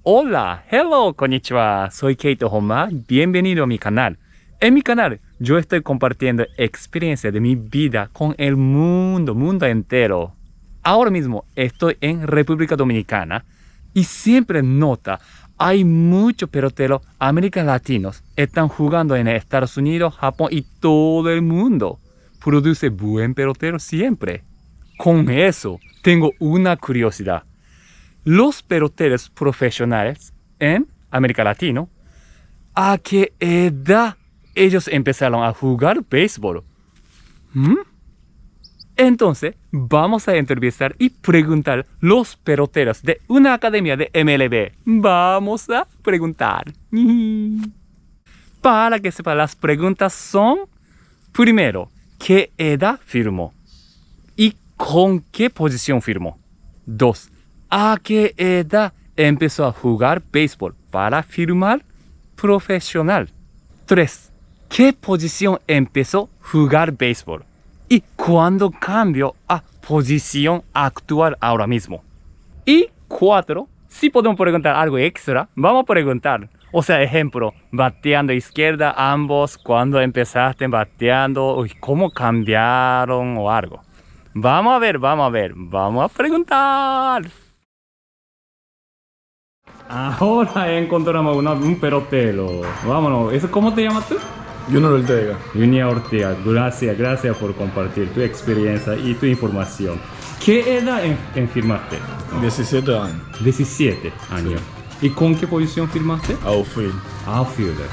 Hola, hello, konnichiwa. Soy Keito Honma. Bienvenido a mi canal. En mi canal, yo estoy compartiendo experiencias de mi vida con el mundo entero. Ahora mismo estoy en República Dominicana y siempre nota, hay muchos peloteros americanos latinos están jugando en Estados Unidos, Japón y todo el mundo. Produce buen pelotero siempre. Con eso, tengo una curiosidad. Los peloteros profesionales en América Latina, ¿a qué edad ellos empezaron a jugar béisbol? Entonces, vamos a entrevistar y preguntar los peloteros de una academia de MLB. Vamos a preguntar. Para que sepa, las preguntas son: primero, ¿qué edad firmó? ¿Y con qué posición firmó? 2. ¿A qué edad empezó a jugar béisbol para firmar profesional? 3. ¿Qué posición empezó a jugar béisbol? ¿Y cuándo cambió a posición actual ahora mismo? Y 4. Si podemos preguntar algo extra, vamos a preguntar. O sea, ejemplo, bateando izquierda ambos, ¿cuándo empezaste bateando? ¿Cómo cambiaron o algo? Vamos a ver, vamos a preguntar. Ahora encontramos un pelotero. Vámonos. ¿Cómo te llamas tú? Junior Ortega. Junior Ortega. Gracias por compartir tu experiencia y tu información. ¿Qué edad firmaste? 17 años. 17 años. Sí. ¿Y con qué posición firmaste? Outfield. Outfielder.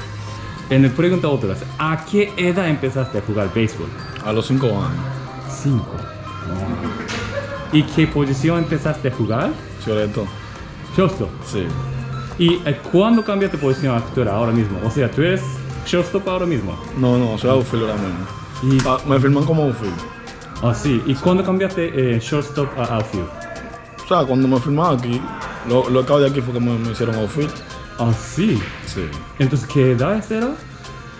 En el pregunta otra vez, ¿a qué edad empezaste a jugar béisbol? A los 5 años. 5. ¿Y qué posición empezaste a jugar? Shortstop. Shortstop. Sí. ¿Y cuándo cambiaste posición actual ahora mismo? O sea, ¿tú eres shortstop ahora mismo? No, soy outfield ahora mismo. Me firman como outfield. Ah, sí. ¿Y cuándo cambiaste shortstop a outfield? O sea, cuando me firmaron aquí, lo acabo de aquí fue que me hicieron outfield. Ah, sí. Sí. Entonces, ¿qué edad era?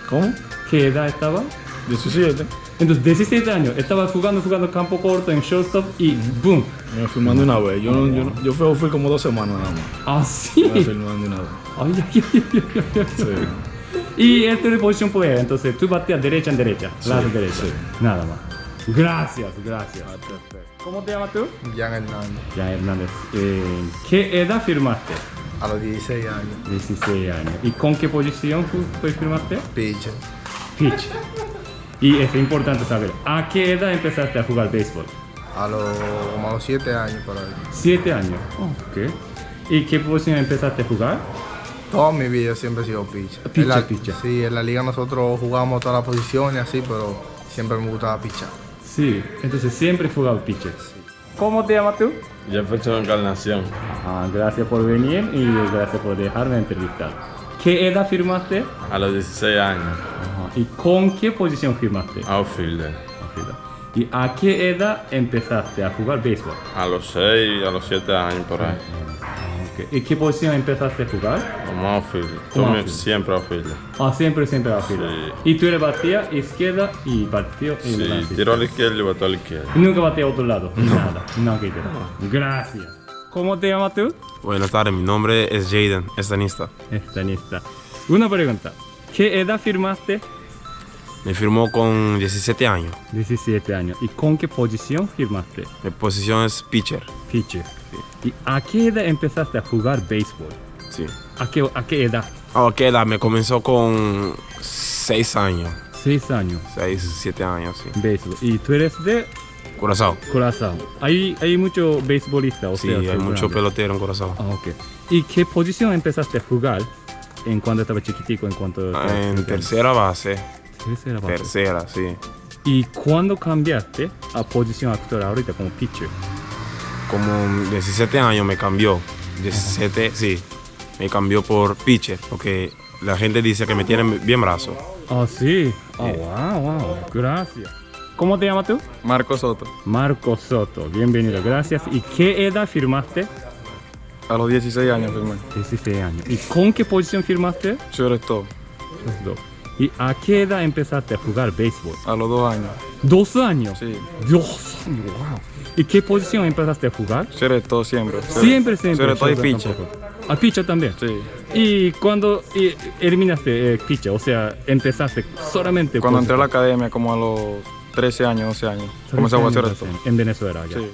¿Cómo? ¿Qué edad estaba? 17. Entonces, 17 años, estaba jugando campo corto en shortstop y ¡boom! Me firman de una vez. Yo fui outfield como 2 semanas nada más. Ah, sí. Me firman de una vez. Ay. Sí. Y esta es la posición poder, entonces tú bateas derecha en derecha, Sí, lado derecha. sí. Nada más. Gracias. ¿Cómo te llamas tú? Jan Hernández. Jan Hernández. ¿Qué edad firmaste? A los 16 años. 16 años. ¿Y con qué posición firmaste? Pitcher. Pitch. Y es importante saber, ¿a qué edad empezaste a jugar béisbol? Como a los 7 años por ahí. 7 años. Ok. ¿Y qué posición empezaste a jugar? Toda mi vida siempre he sido pitcher. Pitcher. Sí, en la liga nosotros jugamos todas las posiciones así, pero siempre me gustaba pitchar. Sí, entonces siempre he jugado pitcher. ¿Cómo te llamas tú? Jefferson Encarnación. Gracias por venir y gracias por dejarme entrevistar. ¿Qué edad firmaste? A los 16 años. ¿Y con qué posición firmaste? Outfielder. ¿Y a qué edad empezaste a jugar béisbol? A los 6, a los 7 años por ahí. Okay. ¿Y qué posición empezaste a jugar? Como outfielder. Outfielder. Siempre outfielder. Siempre outfielder. Sí. ¿Y tú eres batía izquierda y batió Sí, delante? tiro a la izquierda y botó a la izquierda. ¿Y nunca bateó a otro lado? Nada. No, que gracias. ¿Cómo te llamas tú? Buenas tardes, mi nombre es Jaden, estanista. Estanista. Una pregunta. ¿Qué edad firmaste? Me firmó con 17 años. 17 años. ¿Y con qué posición firmaste? Mi posición es pitcher. Pitcher. ¿Y a qué edad empezaste a jugar béisbol? Sí. ¿A qué edad? ¿A qué edad? Me comenzó con 6 años. 6 años. 6, 7 años, sí. Béisbol. ¿Y tú eres de Curazao. Curazao? Hay mucho beisbolista, o Sí, sea, hay mucho pelotero en Curazao. Ok. ¿Y qué posición empezaste a jugar en cuando estaba chiquitico? En tercera base. Tercera base. Tercera, sí. ¿Y cuándo cambiaste a posición actual ahorita como pitcher? Como 17 años me cambió. 17, sí. Me cambió por pitcher, porque la gente dice que me tiene bien brazo. Sí. Wow. Gracias. ¿Cómo te llamas tú? Marco Soto. Marco Soto. Bienvenido. Gracias. ¿Y qué edad firmaste? A los 16 años firmé. 16 años. ¿Y con qué posición firmaste? Shortstop. ¿Y a qué edad empezaste a jugar béisbol? A los 2 años. 2 años. Sí. 2 años, wow. ¿Y qué posición empezaste a jugar? Shortstop siempre. Siempre. Shortstop y Shortstop pitcher. tampoco. Ah, pitcher también. Sí. ¿Y cuando eliminaste pitcher? O sea, empezaste solamente Cuando por- entré a la academia, como a los 13 años, 12 años, comencé a jugar shortstop. en Venezuela. Ya. Sí.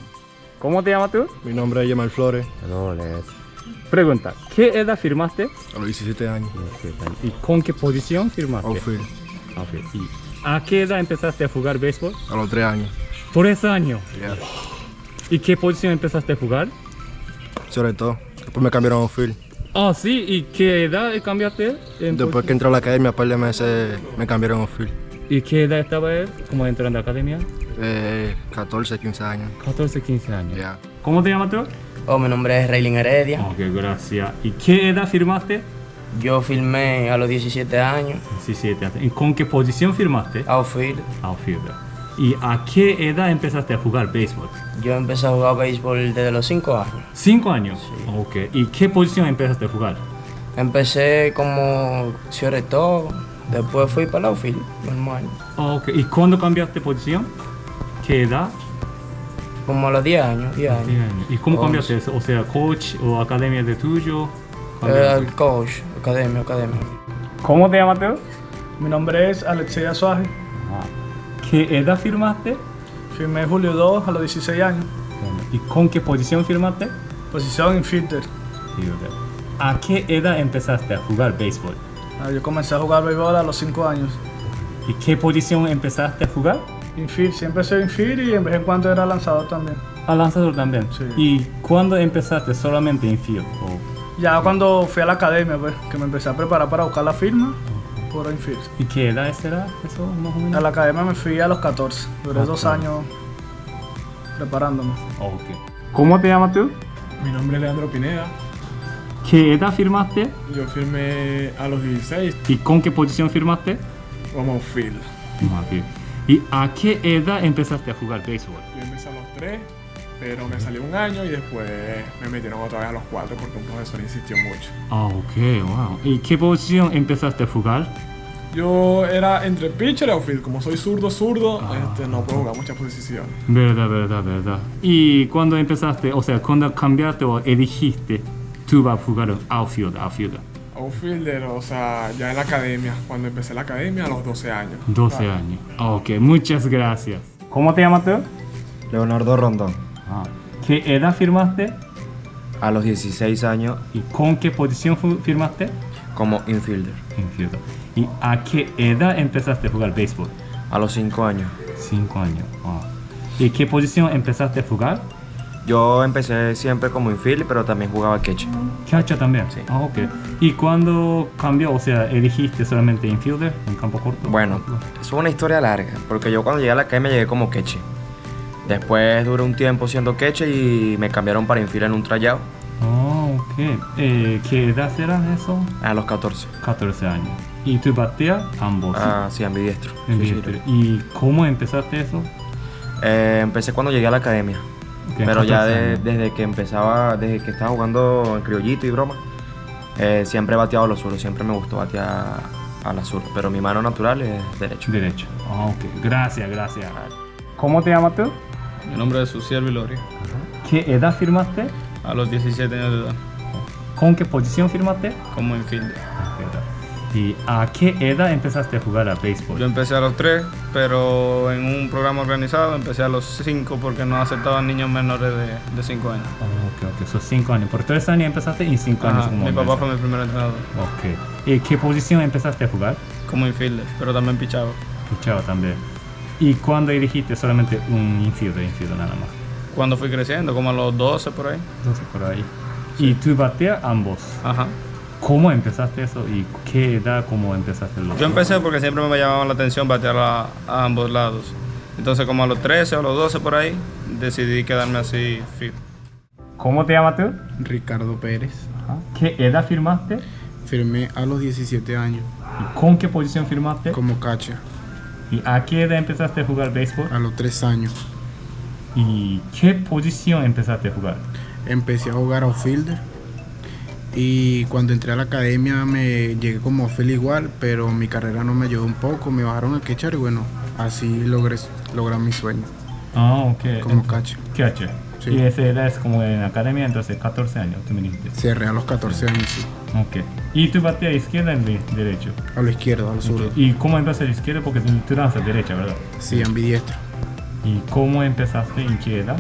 ¿Cómo te llamas tú? Mi nombre es Yemal Flores, Pregunta, ¿qué edad firmaste? a los 17 años. ¿Y con qué posición firmaste? Outfield, Outfield. ¿Y a qué edad empezaste a jugar béisbol? a los 3 años. 3 años. Yeah. ¿Y qué posición empezaste a jugar? Sobre todo. Después me cambiaron a outfield. Ah, sí. ¿Y qué edad cambiaste? Después que entré a la academia, un par de meses me cambiaron a outfield. ¿Y qué edad estaba él? ¿Cómo entrando a la academia? 14, 15 años. 14, 15 años. Yeah. ¿Cómo te llamas tú? Oh, mi nombre es Raylin Heredia. Ok, gracias. ¿Y qué edad firmaste? Yo filmé a los 17 años, 17 años. ¿Y con qué posición firmaste? outfield. Outfielder. ¿Y a qué edad empezaste a jugar béisbol? Yo empecé a jugar béisbol desde los 5 años. 5 años. Ok. ¿Y qué posición empezaste a jugar? Empecé como shortstop, después fui para el outfield, normal. Ok. ¿Y cuándo cambiaste posición? ¿Qué edad? Como a los 10 años, 10 años. 10 años. ¿Y cómo cambiaste eso? O sea, coach o academia de tuyo. El coach, academia. ¿Cómo te llamas tú? Mi nombre es Alexei Azuaje. ¿Qué edad firmaste? Firmé julio 2 a los 16 años. ¿Y con qué posición firmaste? Posición infielder. ¿A qué edad empezaste a jugar béisbol? Yo comencé a jugar béisbol a los 5 años. ¿Y qué posición empezaste a jugar? Infield, siempre soy infield y en vez en cuando era lanzador también. A lanzador también. Sí. ¿Y cuándo empezaste solamente infield? Ya cuando fui a la academia, pues, que me empecé a preparar para buscar la firma, por infield. ¿Y qué edad será eso más o menos? A la academia me fui a los 14. Duré 2 años preparándome. Ok. ¿Cómo te llamas tú? Mi nombre es Leandro Pineda. ¿Qué edad firmaste? Yo firmé a los 16 ¿Y con qué posición firmaste? como outfield. ¿Y a qué edad empezaste a jugar béisbol? Yo empecé a los 3, pero me salió un año y después me metieron otra vez a los 4 porque un profesor insistió mucho. Ah, ok, wow. ¿Y qué posición empezaste a jugar? Yo era entre pitcher y outfield. Como soy zurdo, no puedo jugar muchas posiciones. Verdad. ¿Y cuando empezaste, o sea, cuando cambiaste o elegiste, tú vas a jugar outfield? Outfielder, o sea, ya en la academia. Cuando empecé la academia a los 12 años. 12 años. Ok, muchas gracias. ¿Cómo te llamas tú? Leonardo Rondón, ¿Qué edad firmaste? a los 16 años ¿Y con qué posición firmaste? como infielder, Infielder. ¿Y a qué edad empezaste a jugar béisbol? a los 5 años. 5 años. Wow. ¿Y qué posición empezaste a jugar? Yo empecé siempre como infielder, pero también jugaba catcher. Catcher también. Sí. Ah, ok. ¿Y cuándo cambió? O sea, elegiste solamente infielder en campo corto. Bueno, es una historia larga, porque yo cuando llegué a la academia llegué como catcher. Después duré un tiempo siendo catcher y me cambiaron para infielder en un tryout Ah, ok. ¿Qué edad será eso? a los 14. 14 años. ¿Y tú bateas? Ambos. Sí, ambidiestro. Sí, Ambidiestro. sí. ¿Y cómo empezaste eso? Empecé cuando llegué a la academia. Ok, Pero ya 14 años. desde que estaba jugando en criollito y broma, siempre he bateado a los zurdos, siempre me gustó batear a la zurda, pero mi mano natural es derecho. Derecho. Ah, ok. Gracias. ¿Cómo te llamas tú? Mi nombre es Suciel Viloria, ¿Qué edad firmaste? a los 17 años de edad, ¿Con qué posición firmaste? como infielder. ¿Y a qué edad empezaste a jugar a béisbol? Yo empecé a los 3, pero en un programa organizado empecé a los 5 porque no aceptaban niños menores de 5 años. Ok. Son 5 años. Por 3 años empezaste y 5 años como Mi papá hombre. fue mi primer entrenador, Ok. ¿Y qué posición empezaste a jugar? como infielder, pero también pichaba. Pichaba también. ¿Y cuándo elegiste solamente un infielder nada más? Cuando fui creciendo, como a los 12 por ahí. Entonces por ahí. ¿Y tú bateas ambos? Ajá. ¿Cómo empezaste eso y qué edad cómo empezaste los Yo empecé porque siempre me llamaba la atención batear a ambos lados. Entonces como a los 13 o a los 12 por ahí, decidí quedarme así fijo. ¿Cómo te llamas tú? Ricardo Pérez. ¿Qué edad firmaste? Firmé a los 17 años ¿Y con qué posición firmaste? como catcher, ¿Y a qué edad empezaste a jugar béisbol? a los 3 años. ¿Y qué posición empezaste a jugar? Empecé a jugar outfielder y cuando entré a la academia me llegué como outfield igual, pero mi carrera no me ayudó un poco, me bajaron a catcher y bueno, así lograr mi sueño Ah, ok. como catcher. Catcher. Sí. Y esa edad es como en academia, entonces 14 años, tú me dijiste. Cerré a los 14 años, sí. Ok. ¿Y tú bateas izquierda o derecho? A lo izquierdo, a lo zurdo. ¿Y cómo empezaste a la izquierda? Porque tú lanzas derecha, ¿verdad? Sí, ambidiestro. ¿Y cómo empezaste? ¿En qué edad?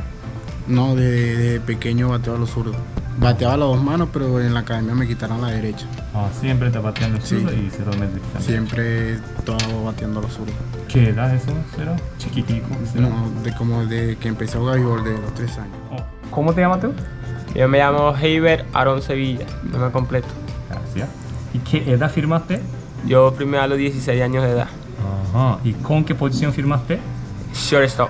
No, de pequeño bateaba a lo zurdo. Bateaba a las dos manos, pero en la academia me quitaron la derecha. Ah, siempre te bateando el Sí. zurdo y se lo metes también. Siempre todo bateando a lo zurdo. ¿Qué edad eso será? ¿Chiquitico? ¿será? No, de que empecé a jugar béisbol de los 3 años. ¿Cómo te llamas tú? Yo me llamo Heiber Aaron Sevilla, no me completo. Gracias. ¿Y qué edad firmaste? Yo firmé a los 16 años de edad. Ajá. ¿Y con qué posición firmaste? Shortstop.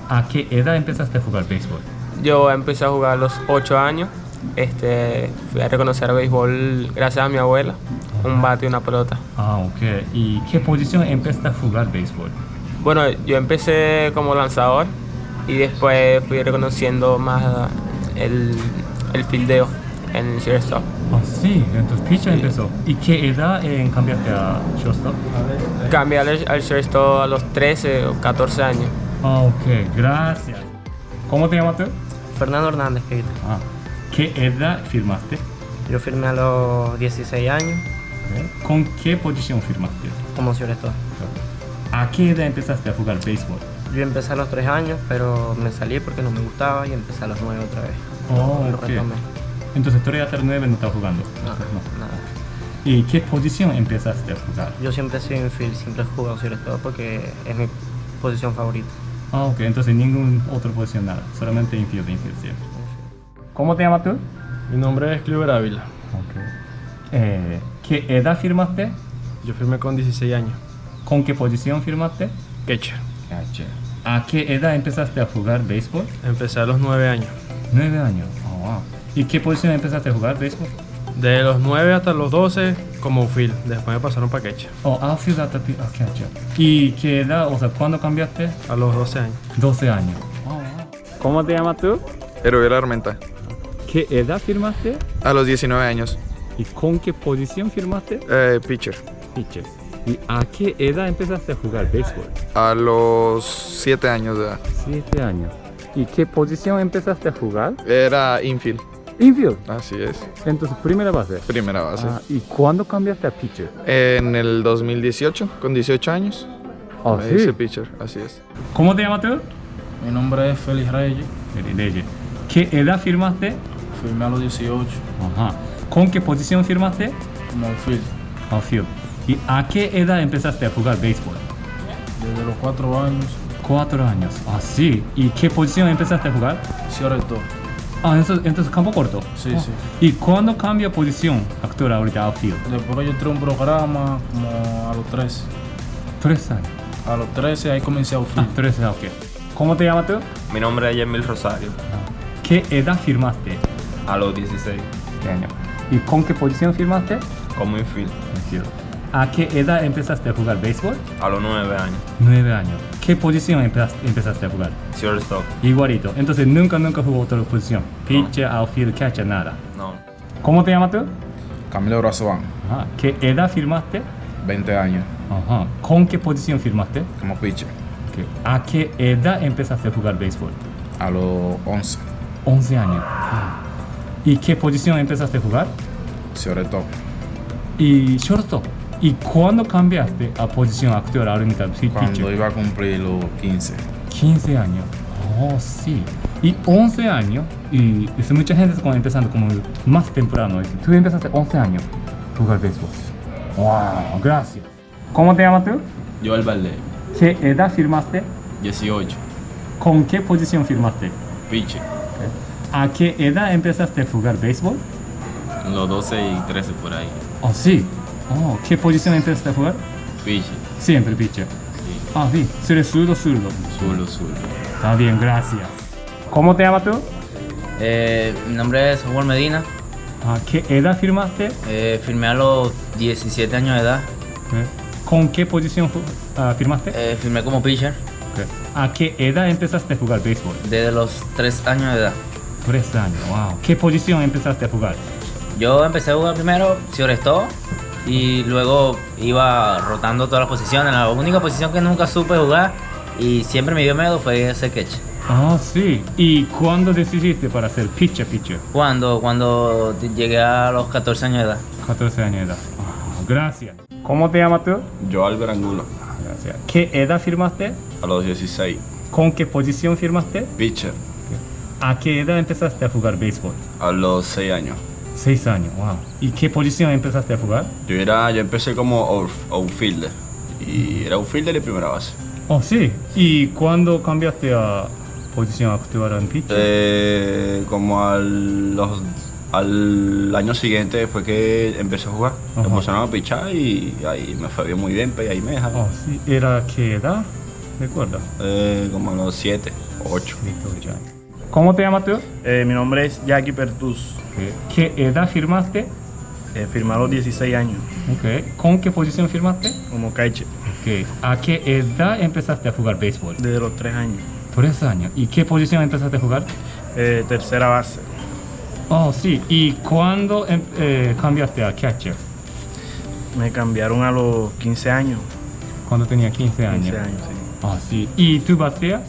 ¿A qué edad empezaste a jugar béisbol? Yo empecé a jugar a los 8 años. Fui a reconocer béisbol gracias a mi abuela. Un bate y una pelota. Ah, ok. ¿Y qué posición empezaste a jugar béisbol? Bueno, yo empecé como lanzador y después fui reconociendo más el fildeo en shortstop. Ah, sí. Entonces pitcher empezó. ¿Y qué edad cambiaste a shortstop? Cambié al shortstop a los 13 o 14 años. Ah, ok. Gracias. ¿Cómo te llamas tú? Fernando Hernández, Keita. Ah. ¿Qué edad firmaste? Yo firmé a los 16 años ¿Con qué posición firmaste? como shortstop. ¿A qué edad empezaste a jugar béisbol? Yo empecé a los 3 años, pero me salí porque no me gustaba y empecé a los 9 otra vez. Oh, Lo ok. retomé. Entonces tú hasta 9 no estás jugando. No, No. nada. ¿Y qué posición empezaste a jugar? Yo siempre he sido infield, siempre he jugado shortstop porque es mi posición favorita. Ah, ok. Entonces ningún otro posición nada. Solamente infield siempre. ¿Cómo te llamas tú? Mi nombre es Cliver Ávila. Ok. ¿Qué edad firmaste? Yo firmé con 16 años. ¿Con qué posición firmaste? Catcher. Catcher. ¿A qué edad empezaste a jugar béisbol? Empecé a los 9 años. 9 años. Oh, wow. ¿Y qué posición empezaste a jugar béisbol? De los 9 hasta los 12 como field. Después me pasaron para catcher. Oh, outfield hasta catcher. ¿Y qué edad, o sea, cuándo cambiaste? A los 12 años. 12 años. Oh, wow. ¿Cómo te llamas tú? Erubiel Armenta. ¿Qué edad firmaste? A los 19 años. ¿Y con qué posición firmaste? Pitcher. Pitcher. ¿Y a qué edad empezaste a jugar béisbol? A los 7 años de edad. 7 años. ¿Y qué posición empezaste a jugar? Era infield. Infield. Así es. Entonces, primera base. Primera base. Ah, ¿y cuándo cambiaste a pitcher? En el 2018, con 18 años. Oh, Me sí. hice pitcher, así es. ¿Cómo te llamas tú? Mi nombre es Félix Reyes. Reyes. ¿Qué edad firmaste? Firmé a los 18 Ajá. ¿Con qué posición firmaste? como field. Outfield. ¿Y a qué edad empezaste a jugar béisbol? Desde los 4 años, 4 años. Ah, sí. ¿Y qué posición empezaste a jugar? shortstop. Ah, entonces campo corto. Sí, Ah. sí. ¿Y cuándo cambia posición actor ahorita outfield? Después que yo entré a un programa como a los 13. 3 años. A los 13 ahí comencé a Ah, outfield. 13, ok. ¿Cómo te llamas tú? Mi nombre es Yemil Rosario. ¿Qué edad firmaste? A los 16. ¿Qué año? ¿Y con qué posición firmaste? Como infield. Infield. ¿A qué edad empezaste a jugar béisbol? A los 9 años. 9 años. ¿Qué posición empezaste a jugar? Shortstop. Igualito. Entonces nunca jugó otra posición. Pitcher, outfield, catcher, nada. No. ¿Cómo te llamas tú? Camilo Brazovan, Ajá. ¿Qué edad firmaste? 20 años, Ajá. ¿Con qué posición firmaste? como pitcher. Ok. ¿A qué edad empezaste a jugar béisbol? A los 11, 11 años. Ah. ¿Y qué posición empezaste a jugar? shortstop. Y shortstop. ¿Y cuándo cambiaste a posición actor ahorita? Sí, Cuando pitcher. iba a cumplir los 15. 15 años. Oh, sí. Y 11 años. Y mucha gente está empezando como más temprano. Tú empezaste 11 años a jugar béisbol. Wow, gracias. ¿Cómo te llamas tú? Joel Valdez, ¿Qué edad firmaste? 18, ¿Con qué posición firmaste? pitcher, ¿A qué edad empezaste a jugar béisbol? los 12 y 13 por ahí, Oh, sí. Oh, ¿qué posición empezaste a jugar? pitcher, Siempre pitcher. sí, Ah, sí. ¿Eres zurdo? zurdo. Está bien, gracias. ¿Cómo te llamas tú? Mi nombre es Samuel Medina. ¿A qué edad firmaste? Firmé a los 17 años de edad. ¿Con qué posición firmaste? Firmé como pitcher. ¿A qué edad empezaste a jugar béisbol? Desde los 3 años de edad. 3 años, wow. ¿Qué posición empezaste a jugar? Yo empecé a jugar primero shortstop y luego iba rotando todas las posiciones. La única posición que nunca supe jugar y siempre me dio miedo fue ese catch. Ah, sí. ¿Y cuándo decidiste para ser pitcher? Cuando llegué a los 14 años de edad. 14 años de edad. Ah, gracias. ¿Cómo te llamas tú? Yo, Albert Angulo. Gracias. ¿Qué edad firmaste? A los 16. ¿Con qué posición firmaste? Pitcher. ¿A qué edad empezaste a jugar béisbol? A los 6 años. 6 años, wow. ¿Y qué posición empezaste a jugar? Yo empecé como outfielder. Y era outfielder y primera base. Oh, sí. ¿Y cuándo cambiaste a posición actual en pitcher? Como al año siguiente fue que empecé a jugar. Me emocionaba a pichar y ahí me fue bien, muy bien, y ahí me dejaron. Oh, sí. ¿Era qué edad? ¿Recuerdas? Como a los 7, 8. ¿Cómo te llamas tú? Mi nombre es Jackie Pertus. ¿Qué edad firmaste? Firmé a los 16 años. Okay. ¿Con qué posición firmaste? Como catcher. Okay. ¿A qué edad empezaste a jugar béisbol? Desde los 3 años. 3 años. ¿Y qué posición empezaste a jugar? Tercera base. Oh, sí. ¿Y cuándo cambiaste a catcher? Me cambiaron a los 15 años. ¿Cuándo tenía 15 años? 15 años, sí. Ah, sí. ¿Y tú bateas?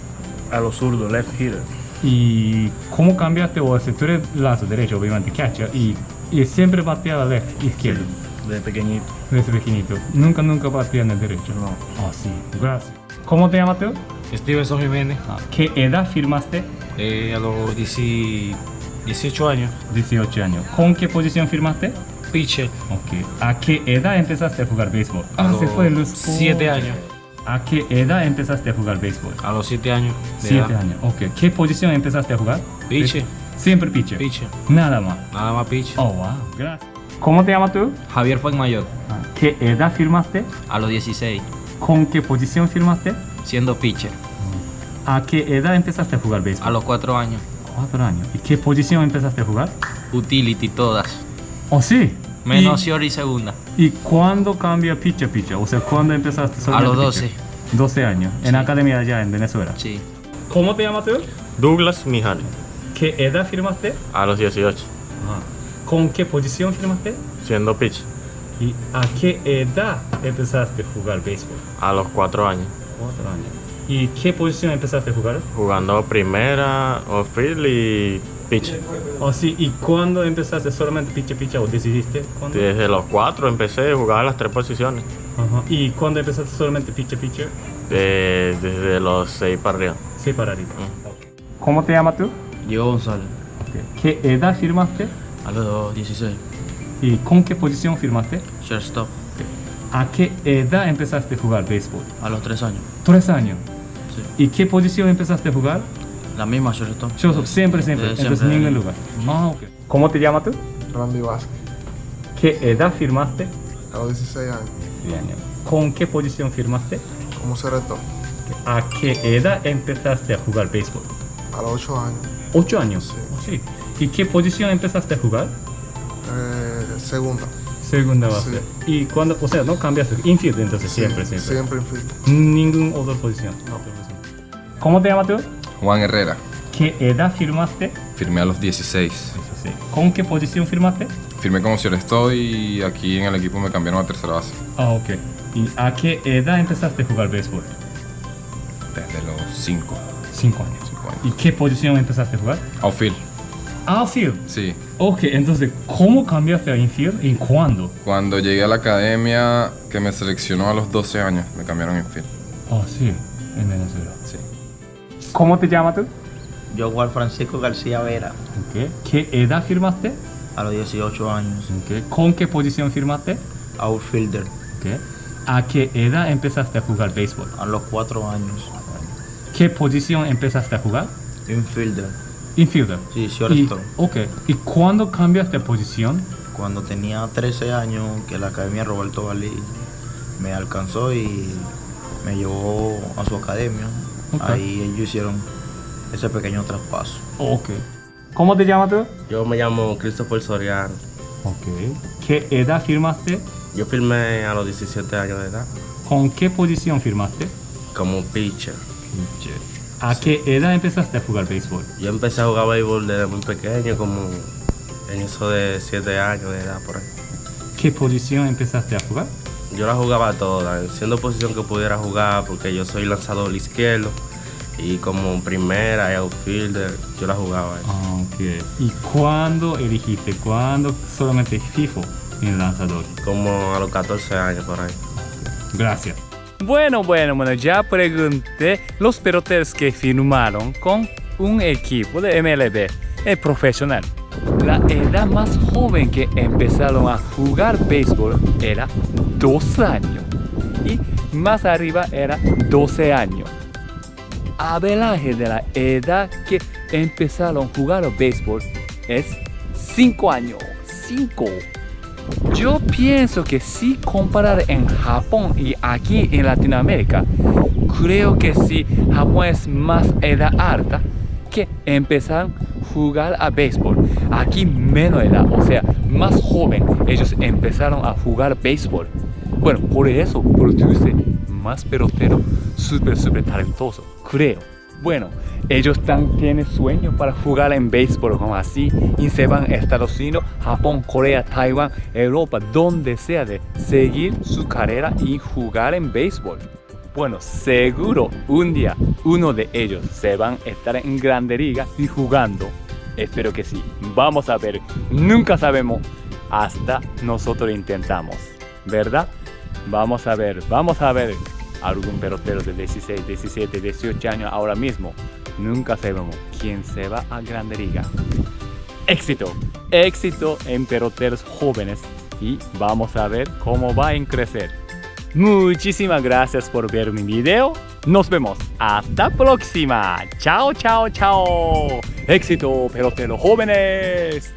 A los zurdos, left hitter. ¿Y cómo cambiaste? O sea, tú eres lazo derecho, obviamente, catcher, y siempre bateaba left, izquierdo. Sí, desde pequeñito. Desde pequeñito. Nunca batea en el derecho. No. Ah, sí. Gracias. ¿Cómo te llamas tú? Stevenson Jiménez. ¿Qué edad firmaste? A los 18 años. 18 años. ¿Con qué posición firmaste? Pitcher. Ok. ¿A qué edad empezaste a jugar béisbol? Se fue Luz. 7 años. ¿A qué edad empezaste a jugar béisbol? A los 7 años. 7 años, ok. ¿Qué posición empezaste a jugar? Pitcher. Siempre pitcher. Pitcher. Nada más. Nada más pitcher. Oh, wow. Gracias. ¿Cómo te llamas tú? Javier Fuenmayor. ¿Qué edad firmaste? A los 16. ¿Con qué posición firmaste? Siendo pitcher. ¿A qué edad empezaste a jugar béisbol? A los 4 años. 4 años. ¿Y qué posición empezaste a jugar? Utility todas. ¿Oh, sí? Menos short y segunda. ¿Y cuándo cambia pitcher? O sea, ¿cuándo empezaste? A los 12. 12 años. Sí. ¿En academia allá en Venezuela? Sí. ¿Cómo te llamas tú? Douglas Mijal. ¿Qué edad firmaste? A los 18. ¿Con qué posición firmaste? Siendo pitcher. ¿Y a qué edad empezaste a jugar béisbol? A los 4 años. 4 años. ¿Y qué posición empezaste a jugar? Jugando primera, outfield y pitcher. Oh, sí. ¿Y cuándo empezaste solamente pitcher o decidiste? ¿Cuándo? Desde los 4 empecé a jugar las 3 posiciones. Ajá. ¿Y cuándo empezaste solamente pitcher? Desde los 6 para arriba. 6 para arriba. Okay. ¿Cómo te llamas tú? Diego González. Okay. ¿Qué edad firmaste? A los 16. ¿Y con qué posición firmaste? Shortstop. Okay. ¿A qué edad empezaste a jugar béisbol? A los 3 años. 3 años. Sí. ¿Y qué posición empezaste a jugar? La misma, shortstop. Shortstop, siempre. Entonces, en ningún lugar. Ok. ¿Cómo te llamas tú? Randy Vázquez. ¿Qué edad firmaste? A los 16 años. Bien. ¿Con qué posición firmaste? Como cerretón. ¿A qué edad empezaste a jugar béisbol? A los 8 años. 8 años. Sí. ¿Y qué posición empezaste a jugar? Segunda. Segunda base. Sí. ¿Y cuándo? O sea, no cambiaste. Infield, entonces Sí, siempre. Siempre infield. Ninguna otra posición. ¿Cómo te llamas tú? Juan Herrera. ¿Qué edad firmaste? Firmé a los 16. Sí. ¿Con qué posición firmaste? Firmé como shortstop y aquí en el equipo me cambiaron a tercera base. Ah, ok. ¿Y a qué edad empezaste a jugar béisbol? Desde los 5. 5 años. 5 años. ¿Y qué posición empezaste a jugar? Outfield. Outfield. Sí. Ok, entonces, ¿cómo cambiaste a infield y cuándo? Cuando llegué a la academia que me seleccionó a los 12 años, me cambiaron a infield. Oh, sí, en Venezuela. Sí. ¿Cómo te llamas tú? Yo, Juan Francisco García Vera. Okay. ¿Qué edad firmaste? A los 18 años. Okay. ¿Con qué posición firmaste? Outfielder. Okay. ¿A qué edad empezaste a jugar béisbol? A los 4 años. ¿Qué posición empezaste a jugar? Infielder. Infielder. Sí, shortstop. ¿Y cuándo cambiaste de posición? Cuando tenía 13 años, que la Academia Roberto Valí me alcanzó y me llevó a su academia. Okay. Ahí ellos hicieron ese pequeño traspaso. Ok. ¿Cómo te llamas tú? Yo me llamo Christopher Soriano. Ok. ¿Qué edad firmaste? Yo firmé a los 17 años de edad. ¿Con qué posición firmaste? Como pitcher. ¿A qué edad empezaste a jugar béisbol? Yo empecé a jugar béisbol desde muy pequeño, como en eso de 7 años de edad por ahí. ¿Qué posición empezaste a jugar? Yo la jugaba toda, siendo posición que pudiera jugar, porque yo soy lanzador izquierdo Y como primera y outfielder, yo la jugaba. Ok. ¿Y cuándo elegiste? ¿Cuándo solamente fijo en lanzador? Como a los 14 años por ahí. Gracias. Bueno, ya pregunté los peloteros que firmaron con un equipo de MLB profesional. La edad más joven que empezaron a jugar béisbol era 2 años y más arriba era 12 años. Averaje de la edad que empezaron a jugar béisbol es 5 años. 5. Yo pienso que si comparar en Japón y aquí en Latinoamérica, creo que si Japón es más edad alta que empezaron a jugar a béisbol. Aquí menos edad, o sea, más joven, ellos empezaron a jugar béisbol. Bueno, por eso produce más pelotero súper talentoso, creo. Bueno, ellos también tienen sueños para jugar en béisbol como así y se van a Estados Unidos, Japón, Corea, Taiwán, Europa, donde sea de seguir su carrera y jugar en béisbol. Bueno, seguro un día uno de ellos se van a estar en Grande Liga y jugando. Espero que sí. Vamos a ver. Nunca sabemos hasta nosotros intentamos, ¿verdad? Vamos a ver. Algún pelotero de 16, 17, 18 años ahora mismo. Nunca sabemos quién se va a Grande Liga. Éxito en peloteros jóvenes y vamos a ver cómo va a crecer. Muchísimas gracias por ver mi video. Nos vemos hasta próxima. Chao. Éxito, peloteros jóvenes.